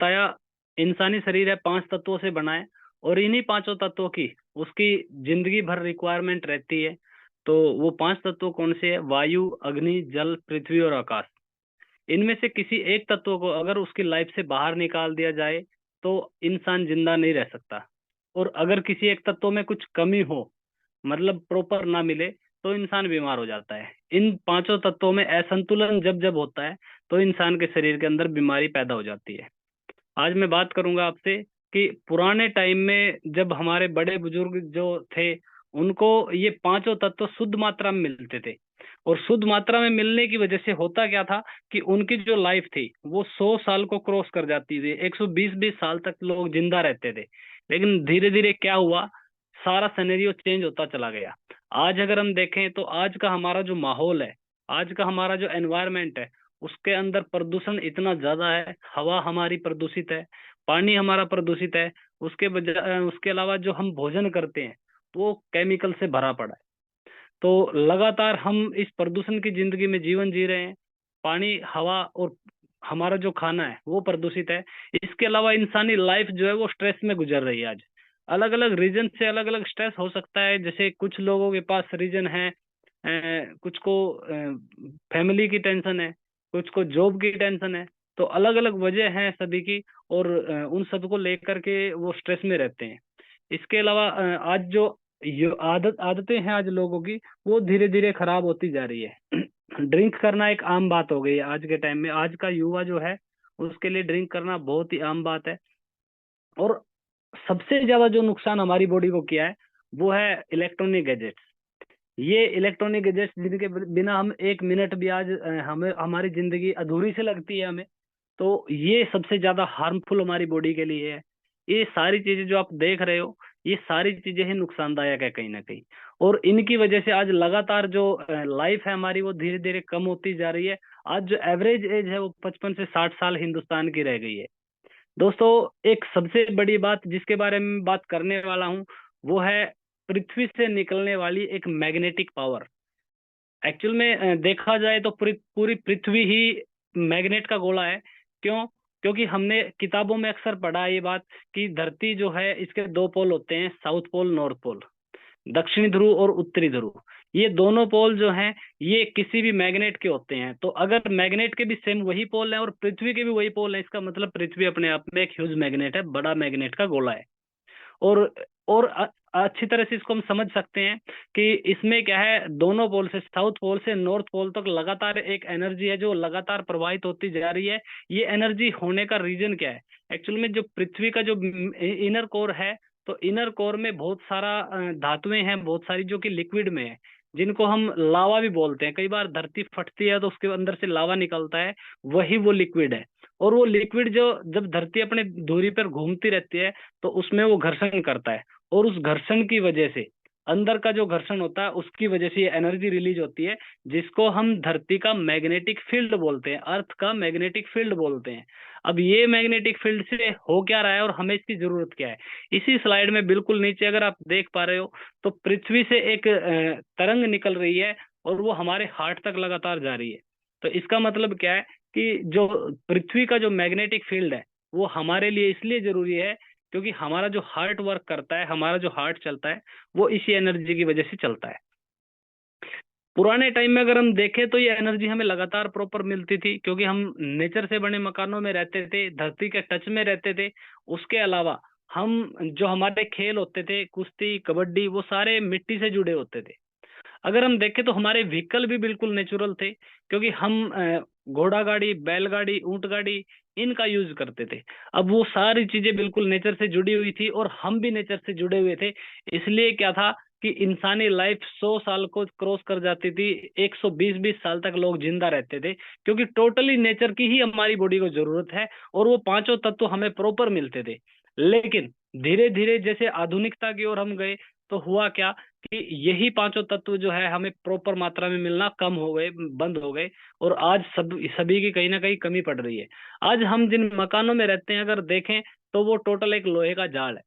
बताया, इंसानी शरीर है 5 तत्वों से बना है, और इन्हीं 5 तत्वों की उसकी जिंदगी भर रिक्वायरमेंट रहती है। तो वो 5 तत्व कौन से है? वायु, अग्नि, जल, पृथ्वी और आकाश। इनमें से किसी एक तत्व को अगर उसकी लाइफ से बाहर निकाल दिया जाए तो इंसान जिंदा नहीं रह सकता। और अगर किसी एक तत्व में कुछ कमी हो, मतलब प्रॉपर ना मिले, तो इंसान बीमार हो जाता है। इन 5 तत्वों में असंतुलन जब जब होता है तो इंसान के शरीर के अंदर बीमारी पैदा हो जाती है। आज मैं बात करूंगा आपसे कि पुराने टाइम में जब हमारे बड़े बुजुर्ग जो थे, उनको ये 5 तत्व शुद्ध मात्रा में मिलते थे। और शुद्ध मात्रा में मिलने की वजह से होता क्या था कि उनकी जो लाइफ थी वो 100 साल को क्रॉस कर जाती थी, 120-20 साल तक लोग जिंदा रहते थे। लेकिन धीरे धीरे क्या हुआ, सारा सिनेरियो चेंज होता चला गया। आज अगर हम देखें तो आज का हमारा जो माहौल है, आज का हमारा जो एनवायरनमेंट है, उसके अंदर प्रदूषण इतना ज्यादा है। हवा हमारी प्रदूषित है, पानी हमारा प्रदूषित है। उसके अलावा जो हम भोजन करते हैं तो वो केमिकल से भरा पड़ा है। तो लगातार हम इस प्रदूषण की जिंदगी में जीवन जी रहे हैं। पानी, हवा और हमारा जो खाना है वो प्रदूषित है। इसके अलावा इंसानी लाइफ जो है वो स्ट्रेस में गुजर रही है आज। अलग अलग रीजन से अलग अलग स्ट्रेस हो सकता है। जैसे कुछ लोगों के पास रीजन है, कुछ को फैमिली की टेंशन है, कुछ को जॉब की टेंशन है। तो अलग अलग वजह है सभी की, और उन सब को लेकर के वो स्ट्रेस में रहते हैं। इसके अलावा आज जो आदतें हैं आज लोगों की, वो धीरे धीरे खराब होती जा रही है। ड्रिंक करना एक आम बात हो गई है आज के टाइम में। आज का युवा जो है उसके लिए ड्रिंक करना बहुत ही आम बात है। और सबसे ज्यादा जो नुकसान हमारी बॉडी को किया है वो है इलेक्ट्रॉनिक गैजेट्स। ये इलेक्ट्रॉनिक गैजेट्स जिनके बिना हम एक मिनट भी आज हमें हमारी जिंदगी अधूरी से लगती है हमें। तो ये सबसे ज्यादा हार्मफुल हमारी बॉडी के लिए है। ये सारी चीजें जो आप देख रहे हो, ये सारी चीजें ही नुकसानदायक है कहीं ना कहीं। और इनकी वजह से आज लगातार जो लाइफ है हमारी वो धीरे धीरे कम होती जा रही है। आज जो एवरेज एज है वो 55 से 60 साल हिंदुस्तान की रह गई है। दोस्तों, एक सबसे बड़ी बात जिसके बारे में बात करने वाला हूँ वो है पृथ्वी से निकलने वाली एक मैग्नेटिक पावर। एक्चुअल में देखा जाए तो पूरी पूरी पृथ्वी ही मैग्नेट का गोला है। क्यों? क्योंकि हमने किताबों में अक्सर पढ़ा है ये बात कि धरती जो है इसके 2 पोल होते हैं, साउथ पोल, नॉर्थ पोल, दक्षिणी ध्रुव और उत्तरी ध्रुव। ये दोनों पोल जो हैं ये किसी भी मैग्नेट के होते हैं। तो अगर मैग्नेट के भी सेम वही पोल है और पृथ्वी के भी वही पोल है, इसका मतलब पृथ्वी अपने आप में एक ह्यूज मैग्नेट है, बड़ा मैग्नेट का गोला है। और अच्छी तरह से इसको हम समझ सकते हैं कि इसमें क्या है, दोनों पोल से, साउथ पोल से नॉर्थ पोल तक लगातार एक एनर्जी है जो लगातार प्रवाहित होती जा रही है। ये एनर्जी होने का रीजन क्या है? एक्चुअल में जो पृथ्वी का जो इनर कोर है, तो इनर कोर में बहुत सारा धातुएं हैं, बहुत सारी, जो कि लिक्विड में है, जिनको हम लावा भी बोलते हैं। कई बार धरती फटती है तो उसके अंदर से लावा निकलता है, वही वो लिक्विड है। और वो लिक्विड जो जब धरती अपने धुरी पर घूमती रहती है तो उसमें वो घर्षण करता है, और उस घर्षण की वजह से, अंदर का जो घर्षण होता है उसकी वजह से ये एनर्जी रिलीज होती है, जिसको हम धरती का मैग्नेटिक फील्ड बोलते हैं, अर्थ का मैग्नेटिक फील्ड बोलते हैं। अब ये मैग्नेटिक फील्ड से हो क्या रहा है और हमें इसकी जरूरत क्या है? इसी स्लाइड में बिल्कुल नीचे अगर आप देख पा रहे हो तो पृथ्वी से एक तरंग निकल रही है और वो हमारे हार्ट तक लगातार जा रही है। तो इसका मतलब क्या है कि जो पृथ्वी का जो मैग्नेटिक फील्ड है वो हमारे लिए इसलिए जरूरी है क्योंकि हमारा जो हार्ट वर्क करता है, हमारा जो हार्ट चलता है, वो इसी एनर्जी की वजह से चलता है। पुराने टाइम में अगर हम देखें तो ये एनर्जी हमें लगातार प्रॉपर मिलती थी क्योंकि हम नेचर से बने मकानों में रहते थे, धरती के टच में रहते थे। उसके अलावा हम जो हमारे खेल होते थे, कुश्ती, कबड्डी, वो सारे मिट्टी से जुड़े होते थे। अगर हम देखें तो हमारे व्हीकल भी बिल्कुल नेचुरल थे क्योंकि हम घोड़ा गाड़ी, बैलगाड़ी, ऊंट गाड़ी, इनका यूज करते थे। अब वो सारी चीजें बिल्कुल नेचर से जुड़ी हुई थी और हम भी नेचर से जुड़े हुए थे। इसलिए क्या था कि इंसानी लाइफ 100 साल को क्रॉस कर जाती थी, 120-20 साल तक लोग जिंदा रहते थे, क्योंकि टोटली नेचर की ही हमारी बॉडी को जरूरत है और वो 5 तत्व हमें प्रॉपर मिलते थे। लेकिन धीरे धीरे जैसे आधुनिकता की ओर हम गए तो हुआ क्या कि यही 5 तत्व जो है हमें प्रॉपर मात्रा में मिलना कम हो गए, बंद हो गए। और आज सभी की कहीं ना कहीं कमी पड़ रही है। आज हम जिन मकानों में रहते हैं अगर देखें तो वो टोटल एक लोहे का जाल है।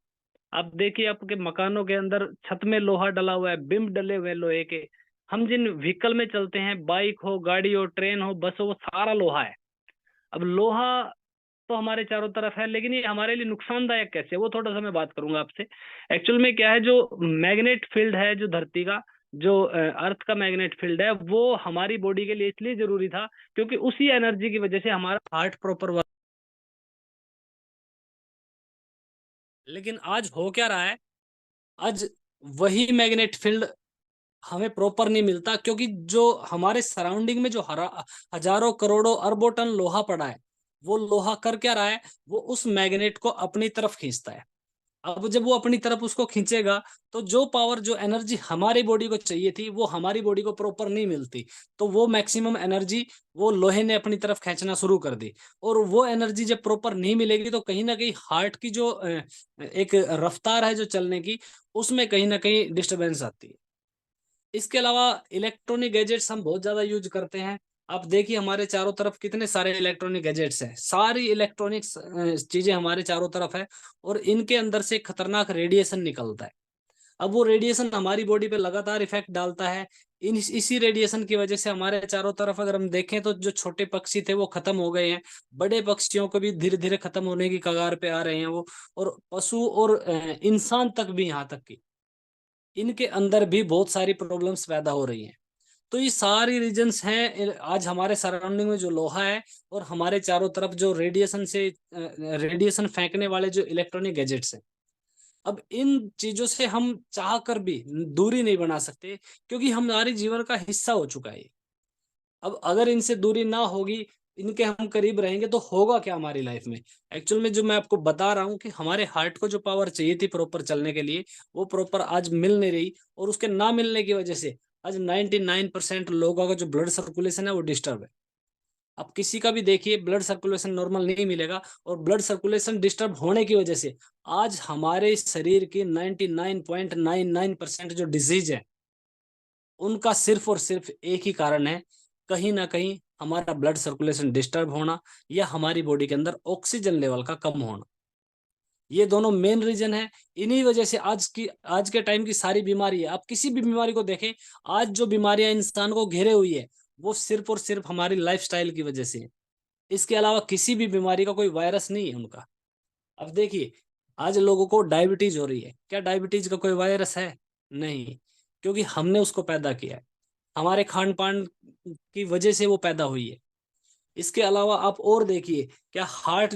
आप देखिए आपके मकानों के अंदर छत में लोहा डला हुआ है, बिम्ब डले हुए हैं लोहे के। हम जिन व्हीकल में चलते हैं, बाइक हो, गाड़ी हो, ट्रेन हो, बस हो, वो सारा लोहा है। अब लोहा तो हमारे चारों तरफ है, लेकिन ये हमारे लिए नुकसानदायक कैसे है वो थोड़ा सा मैं बात करूंगा आपसे। एक्चुअल में क्या है, जो मैग्नेट फील्ड है, जो धरती का, जो अर्थ का मैग्नेट फील्ड है, वो हमारी बॉडी के लिए इसलिए जरूरी था क्योंकि उसी एनर्जी की वजह से हमारा हार्ट प्रॉपर वर्क। लेकिन आज हो क्या रहा है, आज वही मैग्नेट फील्ड हमें प्रॉपर नहीं मिलता, क्योंकि जो हमारे सराउंडिंग में जो हजारों करोड़ों अरबों टन लोहा पड़ा है, वो लोहा कर क्या रहा है, वो उस मैग्नेट को अपनी तरफ खींचता है। अब जब वो अपनी तरफ उसको खींचेगा, तो जो पावर, जो एनर्जी हमारी बॉडी को चाहिए थी, वो हमारी बॉडी को प्रॉपर नहीं मिलती। तो वो मैक्सिमम एनर्जी वो लोहे ने अपनी तरफ खींचना शुरू कर दी। और वो एनर्जी जब प्रॉपर नहीं मिलेगी, तो कहीं ना कहीं हार्ट की जो एक रफ्तार है जो चलने की, उसमें कहीं ना कहीं डिस्टरबेंस आती है। इसके अलावा इलेक्ट्रॉनिक गैजेट्स हम बहुत ज्यादा यूज करते हैं। आप देखिए हमारे चारों तरफ कितने सारे इलेक्ट्रॉनिक गैजेट्स हैं, सारी इलेक्ट्रॉनिक्स चीजें हमारे चारों तरफ है, और इनके अंदर से खतरनाक रेडिएशन निकलता है। अब वो रेडिएशन हमारी बॉडी पे लगातार इफेक्ट डालता है। इसी रेडिएशन की वजह से हमारे चारों तरफ अगर हम देखें, तो जो छोटे पक्षी थे वो खत्म हो गए हैं, बड़े पक्षियों को भी धीरे धीरे खत्म होने की कगार पे आ रहे हैं वो, और पशु और इंसान तक भी, यहाँ तक कि इनके अंदर भी बहुत सारी प्रॉब्लम्स पैदा हो रही हैं। तो ये सारी रीजंस हैं आज हमारे सराउंडिंग में जो लोहा है, और हमारे चारों तरफ जो रेडिएशन फेंकने वाले जो इलेक्ट्रॉनिक गैजेट्स हैं। अब इन चीजों से हम चाह कर भी दूरी नहीं बना सकते, क्योंकि हमारे जीवन का हिस्सा हो चुका है ये। अब अगर इनसे दूरी ना होगी, इनके हम करीब रहेंगे, तो होगा क्या हमारी लाइफ में। एक्चुअल में जो मैं आपको बता रहा हूँ कि हमारे हार्ट को जो पावर चाहिए थी प्रॉपर चलने के लिए, वो प्रॉपर आज मिल नहीं रही, और उसके ना मिलने की वजह से आज 99% लोगों का जो ब्लड सर्कुलेशन है वो डिस्टर्ब है। अब किसी का भी देखिए ब्लड सर्कुलेशन नॉर्मल नहीं मिलेगा, और ब्लड सर्कुलेशन डिस्टर्ब होने की वजह से आज हमारे शरीर की 99.99% जो डिजीज है, उनका सिर्फ और सिर्फ एक ही कारण है, कहीं ना कहीं हमारा ब्लड सर्कुलेशन डिस्टर्ब होना, या हमारी बॉडी के अंदर ऑक्सीजन लेवल का कम होना। ये दोनों मेन रीजन है। इन्हीं वजह से आज के टाइम की सारी बीमारी है। आप किसी भी बीमारी को देखें, आज जो बीमारियां इंसान को घेरे हुई है, वो सिर्फ और सिर्फ हमारी लाइफस्टाइल की वजह से है। इसके अलावा किसी भी बीमारी का कोई वायरस नहीं है उनका। अब देखिए, आज लोगों को डायबिटीज हो रही है, क्या डायबिटीज का कोई वायरस है? नहीं, क्योंकि हमने उसको पैदा किया है, हमारे खान पान की वजह से वो पैदा हुई है। इसके अलावा आप और देखिए, क्या हार्ट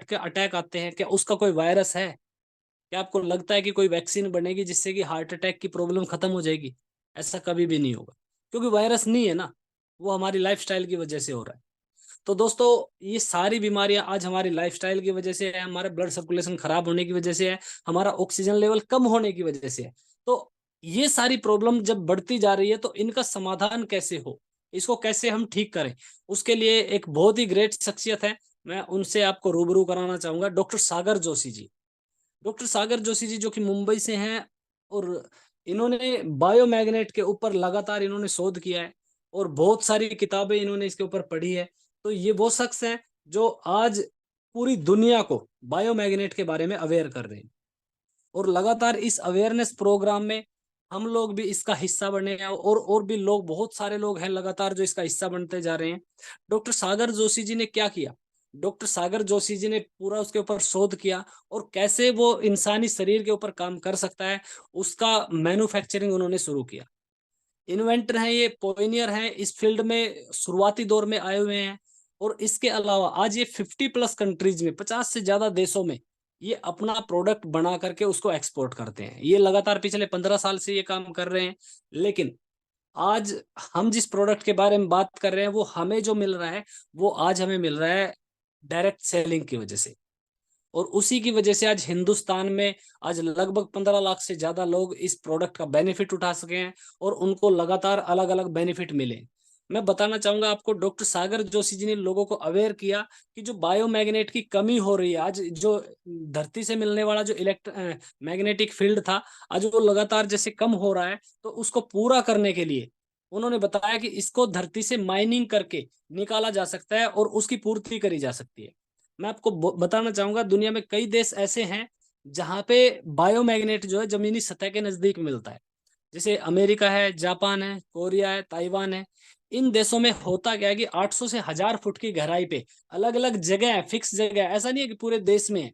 के अटैक आते हैं, क्या उसका कोई वायरस है? क्या आपको लगता है कि कोई वैक्सीन बनेगी जिससे कि हार्ट अटैक की प्रॉब्लम खत्म हो जाएगी? ऐसा कभी भी नहीं होगा, क्योंकि वायरस नहीं है ना, वो हमारी लाइफस्टाइल की वजह से हो रहा है। तो दोस्तों, ये सारी बीमारियां आज हमारी लाइफस्टाइल की वजह से है, हमारे ब्लड सर्कुलेशन खराब होने की वजह से है, हमारा ऑक्सीजन लेवल कम होने की वजह से है। तो ये सारी प्रॉब्लम जब बढ़ती जा रही है, तो इनका समाधान कैसे हो, इसको कैसे हम ठीक करें, उसके लिए एक बहुत ही ग्रेट शख्सियत है, मैं उनसे आपको रूबरू कराना चाहूंगा, डॉक्टर सागर जोशी जी। डॉक्टर सागर जोशी जी जो कि मुंबई से हैं, और इन्होंने बायोमैग्नेट के ऊपर लगातार इन्होंने शोध किया है, और बहुत सारी किताबें इन्होंने इसके ऊपर पढ़ी है। तो ये वो शख्स हैं जो आज पूरी दुनिया को बायोमैग्नेट के बारे में अवेयर कर रहे हैं, और लगातार इस अवेयरनेस प्रोग्राम में हम लोग भी इसका हिस्सा बने हैं, और भी लोग, बहुत सारे लोग हैं लगातार जो इसका हिस्सा बनते जा रहे हैं। डॉक्टर सागर जोशी जी ने क्या किया, डॉक्टर सागर जोशी जी ने पूरा उसके ऊपर शोध किया, और कैसे वो इंसानी शरीर के ऊपर काम कर सकता है, उसका मैन्युफैक्चरिंग उन्होंने शुरू किया। इन्वेंटर हैं ये, पोइनियर हैं इस फील्ड में, शुरुआती दौर में आए हुए हैं। और इसके अलावा आज ये 50+ कंट्रीज में, 50 से ज्यादा देशों में ये अपना प्रोडक्ट बना करके उसको एक्सपोर्ट करते हैं। ये लगातार पिछले 15 साल से ये काम कर रहे हैं। लेकिन आज हम जिस प्रोडक्ट के बारे में बात कर रहे हैं, वो हमें जो मिल रहा है, वो आज हमें मिल रहा है डायरेक्ट सेलिंग की वजह से। और उसी की वजह से आज हिंदुस्तान में आज लगभग 15 लाख से ज्यादा लोग इस प्रोडक्ट का बेनिफिट उठा सके हैं, और उनको लगातार अलग अलग बेनिफिट मिले। मैं बताना चाहूंगा आपको, डॉक्टर सागर जोशी जी ने लोगों को अवेयर किया कि जो बायोमैग्नेट की कमी हो रही है, आज जो धरती से मिलने वाला जो मैग्नेटिक फील्ड था, आज वो लगातार जैसे कम हो रहा है, तो उसको पूरा करने के लिए उन्होंने बताया कि इसको धरती से माइनिंग करके निकाला जा सकता है, और उसकी पूर्ति करी जा सकती है। मैं आपको बताना चाहूंगा, दुनिया में कई देश ऐसे हैं जहां पे बायोमैग्नेट जो है जमीनी सतह के नजदीक मिलता है, जैसे अमेरिका है, जापान है, कोरिया है, ताइवान है। इन देशों में होता क्या है कि 800 से 1000 फुट की गहराई पे अलग अलग जगह है, फिक्स जगह है, ऐसा नहीं है कि पूरे देश में है,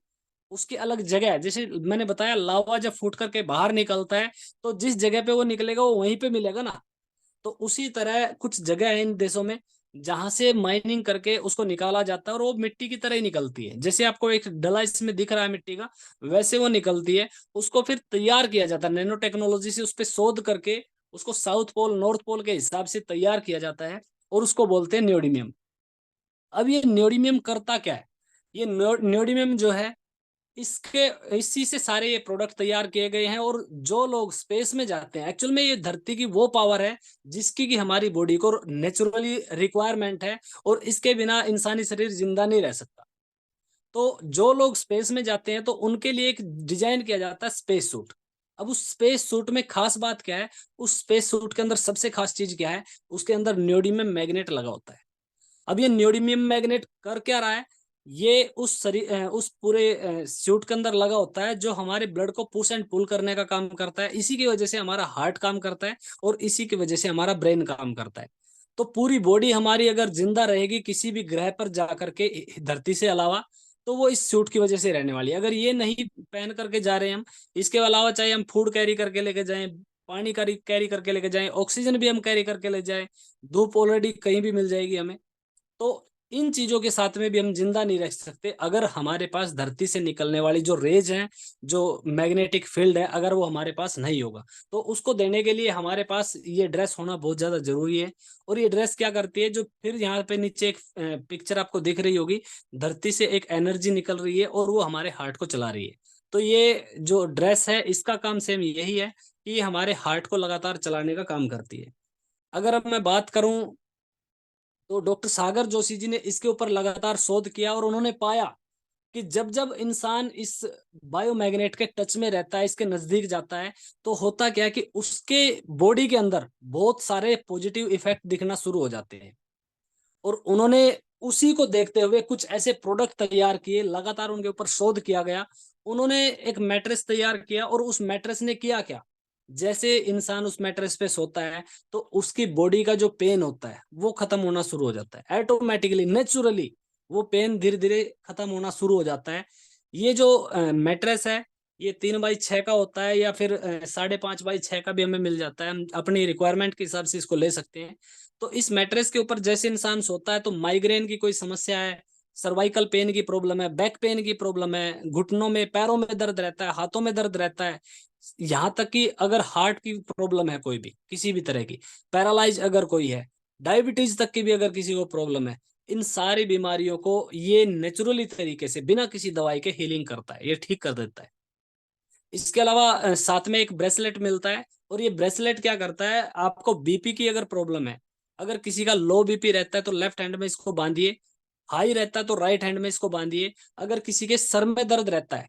उसकी अलग जगह है। जैसे मैंने बताया लावा जब फूट करके बाहर निकलता है तो जिस जगह पे वो निकलेगा वो वहीं पे मिलेगा ना। तो उसी तरह कुछ जगह है इन देशों में जहां से माइनिंग करके उसको निकाला जाता है और वो मिट्टी की तरह ही निकलती है। जैसे आपको एक डला इसमें दिख रहा है मिट्टी का, वैसे वो निकलती है। उसको फिर तैयार किया जाता है नैनो टेक्नोलॉजी से, उस पर शोध करके उसको साउथ पोल नॉर्थ पोल के हिसाब से तैयार किया जाता है और उसको बोलते हैं न्योडिमियम। अब ये न्योडिमियम करता क्या है? ये न्योडिमियम जो है, इसके इसी से सारे ये प्रोडक्ट तैयार किए गए हैं। और जो लोग स्पेस में जाते हैं, एक्चुअल में ये धरती की वो पावर है जिसकी कि हमारी बॉडी को नेचुरली रिक्वायरमेंट है, और इसके बिना इंसानी शरीर जिंदा नहीं रह सकता। तो जो लोग स्पेस में जाते हैं तो उनके लिए एक डिजाइन किया जाता है स्पेस सूट। अब उस स्पेस सूट में खास बात क्या है? उस स्पेस सूट के अंदर सबसे खास चीज क्या है? उसके अंदर न्योडिमियम मैग्नेट लगा होता है। अब ये न्योडिमियम मैग्नेट कर क्या रहा है? ये उस पूरे सूट के अंदर लगा होता है जो हमारे ब्लड को पुश एंड पुल करने का काम करता है। इसी की वजह से हमारा हार्ट काम करता है और इसी की वजह से हमारा ब्रेन काम करता है। तो पूरी बॉडी हमारी अगर जिंदा रहेगी किसी भी ग्रह पर जाकर के, धरती से अलावा, तो वो इस सूट की वजह से रहने वाली है। अगर ये नहीं पहन करके जा रहे हैं हम, इसके अलावा चाहे हम फूड कैरी करके लेके जाएं, पानी कैरी करके लेके जाएं, ऑक्सीजन भी हम कैरी करके ले जाएं, धूप ऑलरेडी कहीं भी मिल जाएगी हमें, तो इन चीजों के साथ में भी हम जिंदा नहीं रह सकते अगर हमारे पास धरती से निकलने वाली जो रेज हैं, जो मैग्नेटिक फील्ड है, अगर वो हमारे पास नहीं होगा। तो उसको देने के लिए हमारे पास ये ड्रेस होना बहुत ज्यादा जरूरी है। और ये ड्रेस क्या करती है, जो फिर यहाँ पे नीचे एक पिक्चर आपको दिख रही होगी, धरती से एक एनर्जी निकल रही है और वो हमारे हार्ट को चला रही है। तो ये जो ड्रेस है इसका काम सेम यही है कि ये हमारे हार्ट को लगातार चलाने का काम करती है। अगर अब मैं बात करूं, तो डॉक्टर सागर जोशी जी ने इसके ऊपर लगातार शोध किया और उन्होंने पाया कि जब जब इंसान इस बायोमैग्नेट के टच में रहता है, इसके नजदीक जाता है, तो होता क्या है कि उसके बॉडी के अंदर बहुत सारे पॉजिटिव इफेक्ट दिखना शुरू हो जाते हैं। और उन्होंने उसी को देखते हुए कुछ ऐसे प्रोडक्ट तैयार किए, लगातार उनके ऊपर शोध किया गया। उन्होंने एक मैट्रेस तैयार किया और उस मैट्रेस ने किया क्या, जैसे इंसान उस मैट्रेस पे सोता है तो उसकी बॉडी का जो पेन होता है वो खत्म होना शुरू हो जाता है, ऑटोमेटिकली नेचुरली वो पेन धीरे धीरे खत्म होना शुरू हो जाता है। ये जो मैट्रेस है, ये 3x6 का होता है या फिर 5.5x6 का भी हमें मिल जाता है, हम अपनी रिक्वायरमेंट के हिसाब से इसको ले सकते हैं। तो इस मैट्रेस के ऊपर जैसे इंसान सोता है तो माइग्रेन की कोई समस्या है, सर्वाइकल पेन की प्रॉब्लम है, बैक पेन की प्रॉब्लम है, घुटनों में पैरों में दर्द रहता है, हाथों में दर्द रहता है, यहाँ तक कि अगर हार्ट की प्रॉब्लम है कोई भी किसी भी तरह की, पैरालाइज अगर कोई है, डायबिटीज तक की भी अगर किसी को प्रॉब्लम है, इन सारी बीमारियों को ये नेचुरली तरीके से बिना किसी दवाई के हीलिंग करता है, ये ठीक कर देता है। इसके अलावा साथ में एक ब्रेसलेट मिलता है। और ये ब्रेसलेट क्या करता है, आपको बीपी की अगर प्रॉब्लम है, अगर किसी का लो बीपी रहता है तो लेफ्ट हैंड में इसको बांधिए, हाई रहता है तो राइट हैंड में इसको बांधिए। अगर किसी के सर में दर्द रहता है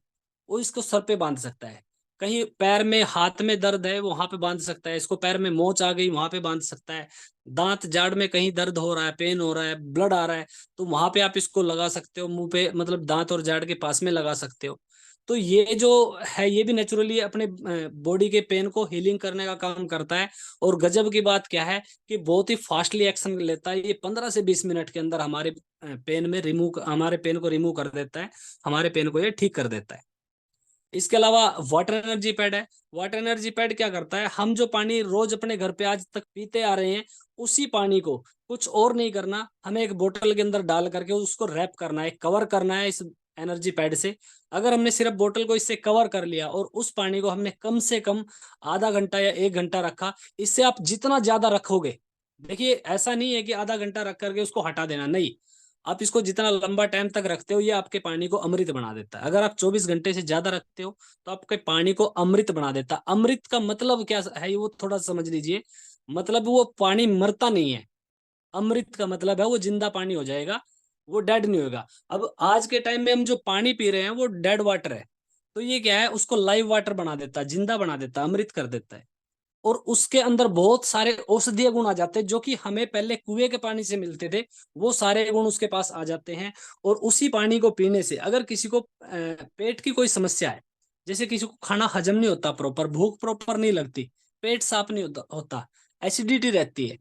वो इसको सर पे बांध सकता है, कहीं पैर में हाथ में दर्द है वहां पे बांध सकता है इसको, पैर में मोच आ गई वहां पे बांध सकता है, दांत जाड़ में कहीं दर्द हो रहा है, पेन हो रहा है, ब्लड आ रहा है, तो वहां पे आप इसको लगा सकते हो, मुंह पे मतलब दांत और जाड़ के पास में लगा सकते हो। तो ये जो है ये भी नेचुरली अपने बॉडी के पेन को हीलिंग करने का काम करता है। और गजब की बात क्या है कि बहुत ही फास्टली एक्शन लेता है, ये 15 से 20 मिनट के अंदर हमारे पेन को रिमूव कर देता है, हमारे पेन को ये ठीक कर देता है। इसके अलावा वाटर एनर्जी पैड है। वाटर एनर्जी पैड क्या करता है, हम जो पानी रोज अपने घर पे आज तक पीते आ रहे हैं, उसी पानी को कुछ और नहीं करना, हमें एक बोतल के अंदर डाल करके उसको रैप करना है, कवर करना है इस एनर्जी पैड से। अगर हमने सिर्फ बोतल को इससे कवर कर लिया और उस पानी को हमने कम से कम आधा घंटा या 1 घंटा रखा, इससे आप जितना ज्यादा रखोगे, देखिए ऐसा नहीं है कि आधा घंटा रख करके उसको हटा देना, नहीं, आप इसको जितना लंबा टाइम तक रखते हो ये आपके पानी को अमृत बना देता है। अगर आप 24 घंटे से ज्यादा रखते हो तो आपके पानी को अमृत बना देता है। अमृत का मतलब क्या है ये वो थोड़ा समझ लीजिए। मतलब वो पानी मरता नहीं है, अमृत का मतलब है वो जिंदा पानी हो जाएगा, वो डेड नहीं होगा। अब आज के टाइम में हम जो पानी पी रहे हैं वो डेड वाटर है, तो ये क्या है, उसको लाइव वाटर बना देता है, जिंदा बना देता है, अमृत कर देता है। और उसके अंदर बहुत सारे औषधीय गुण आ जाते हैं जो कि हमें पहले कुएं के पानी से मिलते थे, वो सारे गुण उसके पास आ जाते हैं। और उसी पानी को पीने से अगर किसी को पेट की कोई समस्या है, जैसे किसी को खाना हजम नहीं होता प्रॉपर, भूख प्रॉपर नहीं लगती, पेट साफ नहीं होता एसिडिटी रहती है,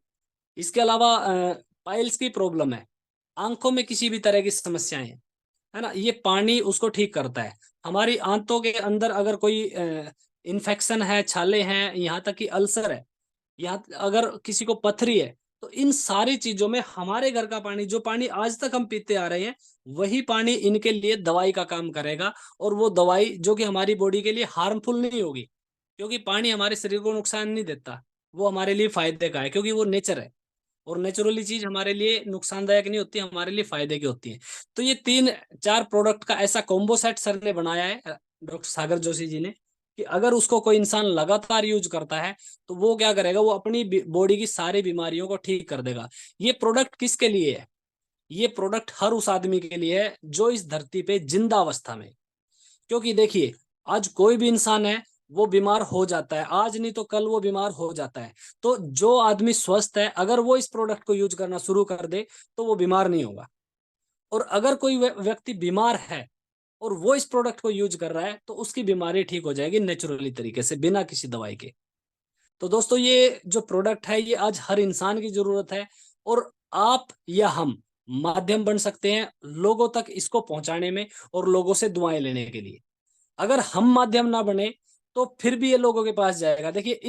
इसके अलावा पाइल्स की प्रॉब्लम है, आंखों में किसी भी तरह की समस्याएं हैं, है ना, ये पानी उसको ठीक करता है। हमारी आंतों के अंदर अगर कोई इन्फेक्शन है, छाले हैं, यहाँ तक कि अल्सर है, यहाँ अगर किसी को पथरी है, तो इन सारी चीजों में हमारे घर का पानी, जो पानी आज तक हम पीते आ रहे हैं, वही पानी इनके लिए दवाई का काम करेगा। और वो दवाई जो कि हमारी बॉडी के लिए हार्मफुल नहीं होगी, क्योंकि पानी हमारे शरीर को नुकसान नहीं देता, वो हमारे लिए फायदे का है, क्योंकि वो नेचर है। और नेचुरली चीज हमारे लिए नुकसानदायक नहीं होती, हमारे लिए फायदे की होती है। तो ये 3-4 प्रोडक्ट का ऐसा कॉम्बो सेट सर ने बनाया है, डॉक्टर सागर जोशी जी ने, कि अगर उसको कोई इंसान लगातार यूज करता है तो वो क्या करेगा, वो अपनी बॉडी की सारी बीमारियों को ठीक कर देगा। ये प्रोडक्ट किसके लिए है? ये प्रोडक्ट हर उस आदमी के लिए है जो इस धरती पे जिंदा अवस्था में, क्योंकि देखिए, आज कोई भी इंसान है वो बीमार हो जाता है, आज नहीं तो कल वो बीमार हो जाता है। तो जो आदमी स्वस्थ है, अगर वो इस प्रोडक्ट को यूज करना शुरू कर दे तो वो बीमार नहीं होगा। और अगर कोई व्यक्ति बीमार है और वो इस प्रोडक्ट को यूज कर रहा है, तो उसकी बीमारी ठीक हो जाएगी नेचुरली तरीके से, बिना किसी दवाई के। तो दोस्तों, ये जो प्रोडक्ट है ये आज हर इंसान की जरूरत है, और आप या हम माध्यम बन सकते हैं लोगों तक इसको पहुंचाने में और लोगों से दुआएं लेने के लिए। अगर हम माध्यम ना बने तो फिर भी ये लोगों के पास जाएगा। देखिए,